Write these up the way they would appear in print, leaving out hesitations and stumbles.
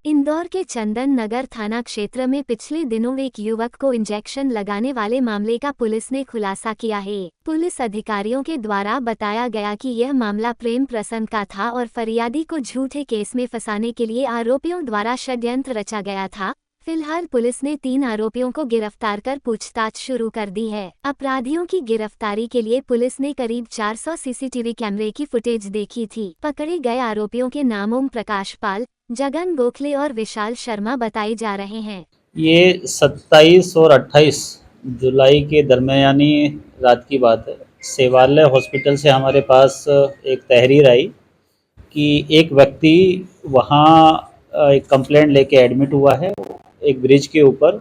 इंदौर के चंदन नगर थाना क्षेत्र में पिछले दिनों एक युवक को इंजेक्शन लगाने वाले मामले का पुलिस ने खुलासा किया है। पुलिस अधिकारियों के द्वारा बताया गया कि यह मामला प्रेम प्रसंग का था और फरियादी को झूठे केस में फंसाने के लिए आरोपियों द्वारा षड्यंत्र रचा गया था। फिलहाल पुलिस ने 3 आरोपियों को गिरफ्तार कर पूछताछ शुरू कर दी है। अपराधियों की गिरफ्तारी के लिए पुलिस ने करीब 400 सीसीटीवी कैमरे की फुटेज देखी थी। पकड़े गए आरोपियों के नाम ओम प्रकाश पाल, जगन गोखले और विशाल शर्मा बताए जा रहे हैं। ये 27 और 28 जुलाई के दरमियानी रात की बात है। सेवालय हॉस्पिटल से हमारे पास एक तहरीर आई कि एक व्यक्ति वहाँ एक कंप्लेंट लेके एडमिट हुआ है। एक ब्रिज के ऊपर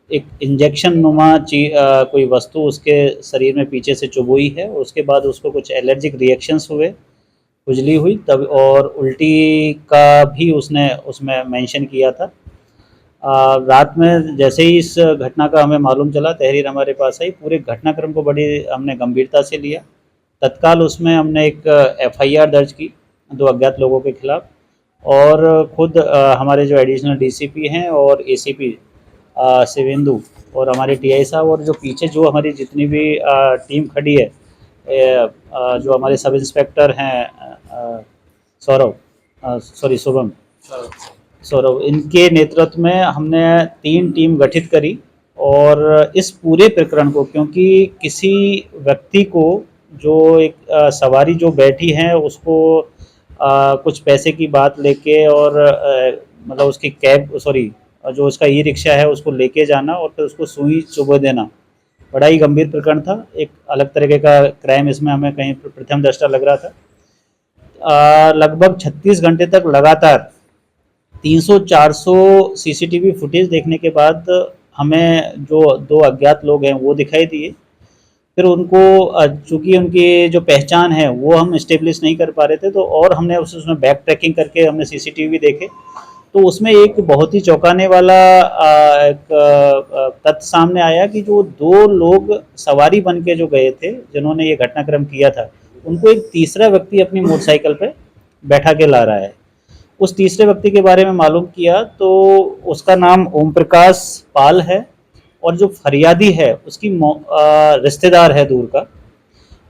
एक इंजेक्शन नुमा कोई वस्तु उसके शरीर में पीछे से चुभोई है। उसके बाद उसको कुछ एलर्जिक रिएक्शंस हुए, खुजली हुई तब, और उल्टी का भी उसने उसमें मेंशन किया था। रात में जैसे ही इस घटना का हमें मालूम चला, तहरीर हमारे पास आई, पूरे घटनाक्रम को बड़ी हमने गंभीरता से लिया। तत्काल उसमें हमने एक एफआईआर दर्ज की 2 अज्ञात लोगों के खिलाफ, और खुद हमारे जो एडिशनल डीसीपी हैं और एसीपी शिवेंदु और हमारे टीआई साहब, और जो पीछे जो हमारी जितनी भी टीम खड़ी है, जो हमारे सब इंस्पेक्टर हैं शुभम सौरभ, इनके नेतृत्व में हमने 3 टीम गठित करी। और इस पूरे प्रकरण को, क्योंकि किसी व्यक्ति को जो एक सवारी जो बैठी है उसको कुछ पैसे की बात लेके, और मतलब उसकी जो उसका ई रिक्शा है उसको लेके जाना और फिर उसको सुई चुभो देना, बड़ा ही गंभीर प्रकरण था। एक अलग तरीके का क्राइम इसमें हमें कहीं प्रथम दृष्टया लग रहा था। लगभग 36 घंटे तक लगातार 300-400 सीसीटीवी फुटेज देखने के बाद हमें जो 2 अज्ञात लोग हैं वो दिखाई दिए। फिर उनको चूँकि उनकी जो पहचान है वो हम इस्टेब्लिश नहीं कर पा रहे थे, तो और हमने उसमें बैक ट्रैकिंग करके हमने सीसीटीवी देखे, तो उसमें एक बहुत ही चौंकाने वाला एक तथ्य सामने आया कि जो 2 लोग सवारी बन के जो गए थे, जिन्होंने ये घटनाक्रम किया था, उनको एक तीसरा व्यक्ति अपनी मोटरसाइकिल पे बैठा के ला रहा है। उस तीसरे व्यक्ति के बारे में मालूम किया तो उसका नाम ओम प्रकाश पाल है, और जो फरियादी है उसकी रिश्तेदार है दूर का।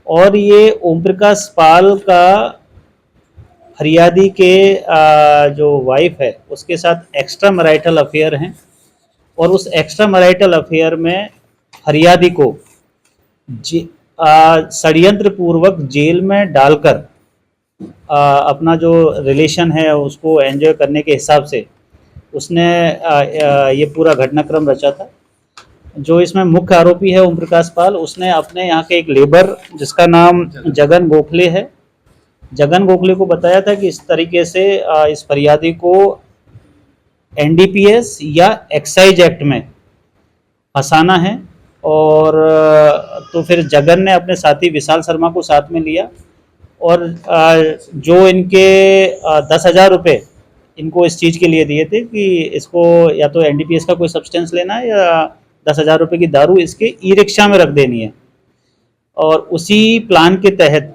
और ये ओम प्रकाश पाल का फरियादी के जो वाइफ है उसके साथ एक्स्ट्रा मैरिटल अफेयर हैं, और उस एक्स्ट्रा मैरिटल अफेयर में फरियादी को षड्यंत्र पूर्वक जेल में डालकर अपना जो रिलेशन है उसको एंजॉय करने के हिसाब से उसने ये पूरा घटनाक्रम रचा था। जो इसमें मुख्य आरोपी है ओम प्रकाश पाल, उसने अपने यहाँ के एक लेबर जिसका नाम जगन गोखले है, जगन गोखले को बताया था कि इस तरीके से इस फरियादी को एनडीपीएस या एक्साइज एक्ट में फंसाना है। और तो फिर जगन ने अपने साथी विशाल शर्मा को साथ में लिया, और जो इनके 10,000 रुपये इनको इस चीज़ के लिए दिए थे कि इसको या तो एनडीपीएस का कोई सब्सटेंस लेना है या 10,000 रुपये की दारू इसके ई रिक्शा में रख देनी है। और उसी प्लान के तहत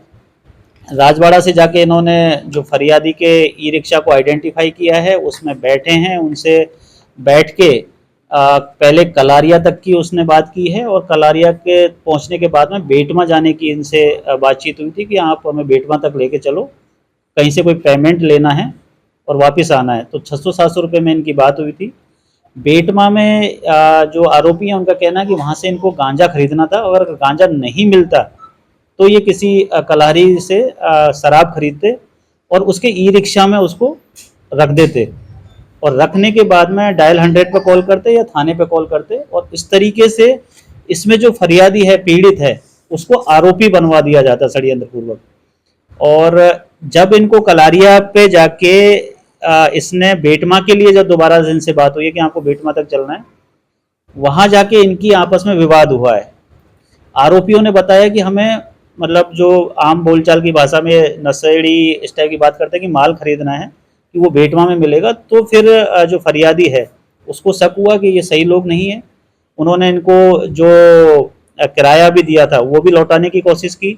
राजवाड़ा से जाके इन्होंने जो फरियादी के ई रिक्शा को आइडेंटिफाई किया है उसमें बैठे हैं, उनसे बैठ के पहले कलारिया तक की उसने बात की है, और कलारिया के पहुंचने के बाद में बेटमा जाने की इनसे बातचीत हुई थी कि आप हमें बेटमा तक लेके चलो, कहीं से कोई पेमेंट लेना है और वापस आना है। तो 600-700 रुपये में इनकी बात हुई थी। बेटमा में जो आरोपी हैं उनका कहना है कि वहाँ से इनको गांजा खरीदना था, और अगर गांजा नहीं मिलता तो ये किसी कलारी से शराब खरीदते और उसके ई रिक्शा में उसको रख देते, और रखने के बाद में डायल 100 पे कॉल करते या थाने पे कॉल करते, और इस तरीके से इसमें जो फरियादी है, पीड़ित है, उसको आरोपी बनवा दिया जाता षड्यंत्र पूर्वक। और जब इनको कलारिया पे जाके इसने बेटमा के लिए जब दोबारा इनसे बात हुई है कि आपको बेटमा तक चलना है, वहां जाके इनकी आपस में विवाद हुआ है। आरोपियों ने बताया कि हमें, मतलब जो आम बोलचाल की भाषा में नशेड़ी इस टाइप की बात करते हैं कि माल खरीदना है कि वो बेटमा में मिलेगा। तो फिर जो फरियादी है उसको शक हुआ कि ये सही लोग नहीं है। उन्होंने इनको जो किराया भी दिया था वो भी लौटाने की कोशिश की,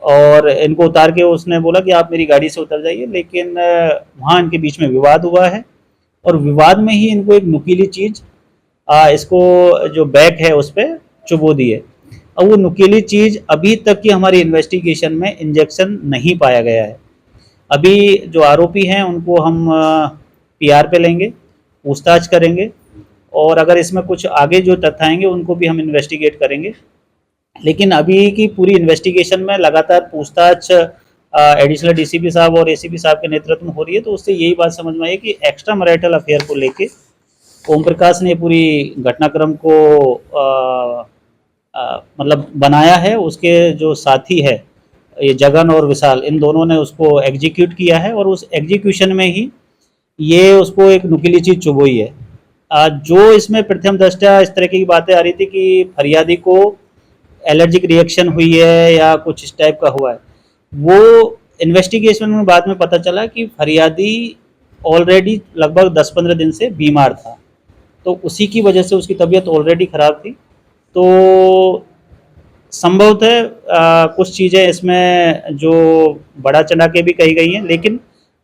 और इनको उतार के उसने बोला कि आप मेरी गाड़ी से उतर जाइए, लेकिन वहाँ इनके बीच में विवाद हुआ है। और विवाद में ही इनको एक नुकीली चीज़ इसको जो बैक है उस पर चुबो दी है। अब वो नुकीली चीज़ अभी तक की हमारी इन्वेस्टिगेशन में इंजेक्शन नहीं पाया गया है। अभी जो आरोपी हैं उनको हम पीआर पे लेंगे, पूछताछ करेंगे और अगर इसमें कुछ आगे जो तथ्य आएंगे उनको भी हम इन्वेस्टिगेट करेंगे। लेकिन अभी की पूरी इन्वेस्टिगेशन में लगातार पूछताछ एडिशनल डीसीपी साहब और एसीपी साहब के नेतृत्व में हो रही है, तो उससे यही बात समझ में आई कि एक्स्ट्रा मैरिटल अफेयर को लेके ओम प्रकाश ने पूरी घटनाक्रम को मतलब बनाया है। उसके जो साथी है ये जगन और विशाल, इन दोनों ने उसको एग्जीक्यूट किया है और उस एग्जीक्यूशन में ही ये उसको एक नुकीली चीज़ चुभोई है। जो इसमें प्रथम दृष्टया इस तरह की बातें आ रही थी कि फरियादी को एलर्जिक रिएक्शन हुई है या कुछ इस टाइप का हुआ है, वो इन्वेस्टिगेशन में बाद में पता चला कि फरियादी ऑलरेडी लगभग 10-15 दिन से बीमार था, तो उसी की वजह से उसकी तबीयत ऑलरेडी ख़राब थी। तो संभवतः कुछ चीज़ें इसमें जो बढ़ा चढ़ा के भी कही गई हैं, लेकिन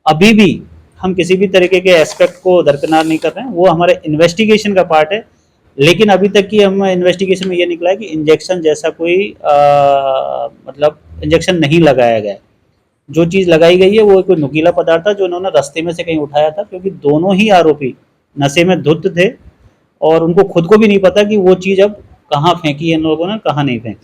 अभी भी हम किसी भी तरीके के एस्पेक्ट को दरकिनार नहीं कर रहे हैं, वो हमारे इन्वेस्टिगेशन का पार्ट है। लेकिन अभी तक की हम इन्वेस्टिगेशन में ये निकला है कि इंजेक्शन जैसा कोई मतलब इंजेक्शन नहीं लगाया गया। जो चीज़ लगाई गई है वो कोई नुकीला पदार्थ था जो उन्होंने रास्ते में से कहीं उठाया था, क्योंकि दोनों ही आरोपी नशे में धुत थे और उनको खुद को भी नहीं पता कि वो चीज़ अब कहाँ फेंकी है इन लोगों ने, कहाँ नहीं फेंकी।